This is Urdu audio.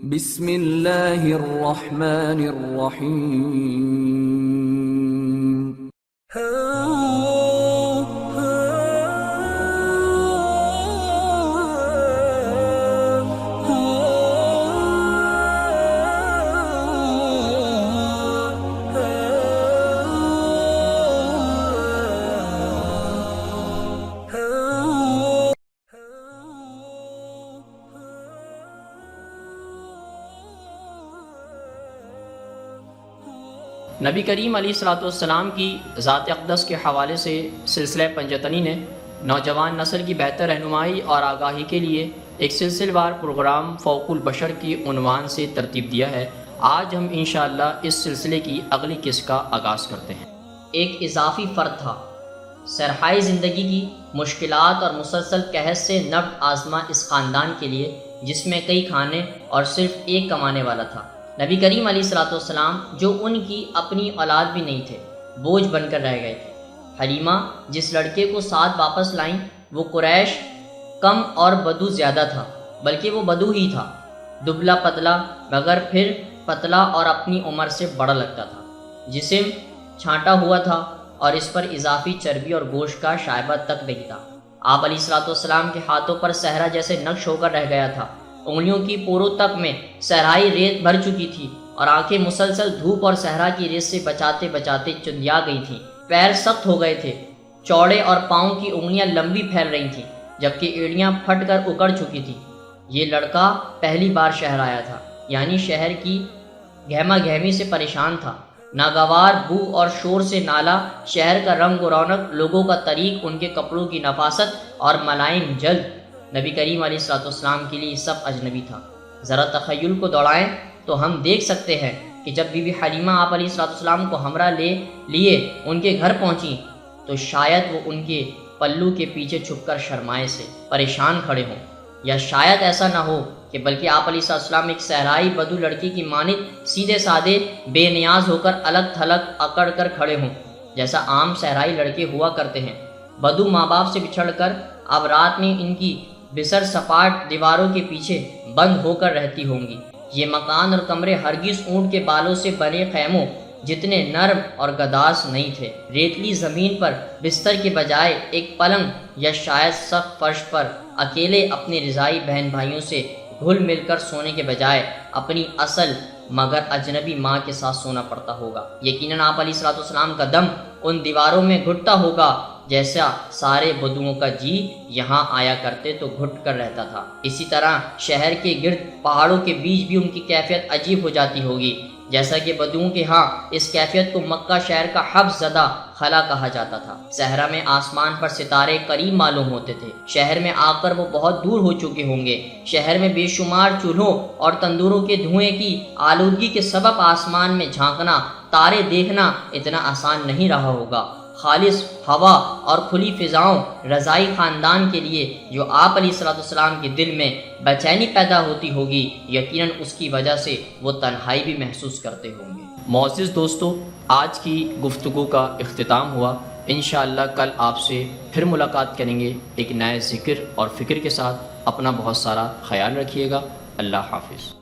بسم اللہ الرحمن الرحیم۔ نبی کریم علیہ الصلوۃ والسلام کی ذات اقدس کے حوالے سے سلسلہ پنجتنی نے نوجوان نسل کی بہتر رہنمائی اور آگاہی کے لیے ایک سلسلہ وار پروگرام فوق البشر کی عنوان سے ترتیب دیا ہے۔ آج ہم انشاءاللہ اس سلسلے کی اگلی قسط کا آغاز کرتے ہیں۔ ایک اضافی فرد تھا، سرحائی زندگی کی مشکلات اور مسلسل قحط سے نبض آزما اس خاندان کے لیے جس میں کئی کھانے اور صرف ایک کمانے والا تھا۔ نبی کریم علیہ الصلوۃ والسلام جو ان کی اپنی اولاد بھی نہیں تھے، بوجھ بن کر رہ گئے تھے۔ حلیمہ جس لڑکے کو ساتھ واپس لائیں وہ قریش کم اور بدو زیادہ تھا، بلکہ وہ بدو ہی تھا، دبلا پتلا مگر پھر پتلا اور اپنی عمر سے بڑا لگتا تھا، جسم چھانٹا ہوا تھا اور اس پر اضافی چربی اور گوشت کا شائبہ تک نہیں تھا۔ آپ علیہ الصلوۃ والسلام کے ہاتھوں پر صحرا جیسے نقش ہو کر رہ گیا تھا، انگلیوں کی پوروں تک میں صحرائی ریت بھر چکی تھی اور آنکھیں مسلسل دھوپ اور صحرا کی ریت سے بچاتے بچاتے چندیا گئی تھیں۔ پیر سخت ہو گئے تھے، چوڑے اور پاؤں کی انگلیاں لمبی پھیل رہی تھیں، جبکہ ایڑیاں پھٹ کر اکڑ چکی تھیں۔ یہ لڑکا پہلی بار شہر آیا تھا، یعنی شہر کی گہما گہمی سے پریشان تھا۔ ناگوار بو اور شور سے نالا، شہر کا رنگ و رونق، لوگوں کا طریق، ان کے کپڑوں کی نفاست اور ملائم جلد، نبی کریم علیہ الصلوۃ والسلام کے لیے سب اجنبی تھا۔ ذرا تخیل کو دوڑائیں تو ہم دیکھ سکتے ہیں کہ جب بی بی حلیمہ آپ علیہ الصلوۃ والسلام کو ہمراہ لیے ان کے گھر پہنچی تو شاید وہ ان کے پلو کے پیچھے چھپ کر شرمائے سے پریشان کھڑے ہوں، یا شاید ایسا نہ ہو کہ بلکہ آپ علیہ الصلوۃ والسلام ایک صحرائی بدو لڑکی کی مانند سیدھے سادے بے نیاز ہو کر الگ تھلگ اکڑ کر کھڑے ہوں، جیسا عام صحرائی لڑکے ہوا کرتے ہیں۔ بدو ماں باپ سے بچھڑ کر اب رات میں ان کی بسر سپاٹ دیواروں کے پیچھے بند ہو کر رہتی ہوں گی۔ یہ مکان اور کمرے ہرگز اونٹ کے بالوں سے بنے خیموں جتنے نرم اور گداز نہیں تھے۔ ریتلی زمین پر بستر کے بجائے ایک پلنگ یا شاید سخت فرش پر اکیلے اپنے رضائی بہن بھائیوں سے گھل مل کر سونے کے بجائے اپنی اصل مگر اجنبی ماں کے ساتھ سونا پڑتا ہوگا۔ یقیناً آپ علیہ الصلوۃ والسلام کا دم ان دیواروں میں گھٹتا ہوگا جیسا سارے بدوؤں کا جی یہاں آیا کرتے تو گھٹ کر رہتا تھا۔ اسی طرح شہر کے گرد پہاڑوں کے بیچ بھی ان کی کیفیت عجیب ہو جاتی ہوگی، جیسا کہ بدوؤں کے ہاں اس کیفیت کو مکہ شہر کا حبس زدہ خلا کہا جاتا تھا۔ صحرا میں آسمان پر ستارے قریب معلوم ہوتے تھے، شہر میں آ کر وہ بہت دور ہو چکے ہوں گے۔ شہر میں بے شمار چولہوں اور تندوروں کے دھوئیں کی آلودگی کے سبب آسمان میں جھانکنا، تارے دیکھنا اتنا آسان نہیں رہا ہوگا۔ خالص ہوا اور کھلی فضاؤں رضائی خاندان کے لیے جو آپ علیہ الصلوۃ والسلام کے دل میں بے چینی پیدا ہوتی ہوگی، یقیناً اس کی وجہ سے وہ تنہائی بھی محسوس کرتے ہوں گے۔ معزز دوستو، آج کی گفتگو کا اختتام ہوا۔ انشاءاللہ کل آپ سے پھر ملاقات کریں گے ایک نئے ذکر اور فکر کے ساتھ۔ اپنا بہت سارا خیال رکھیے گا۔ اللہ حافظ۔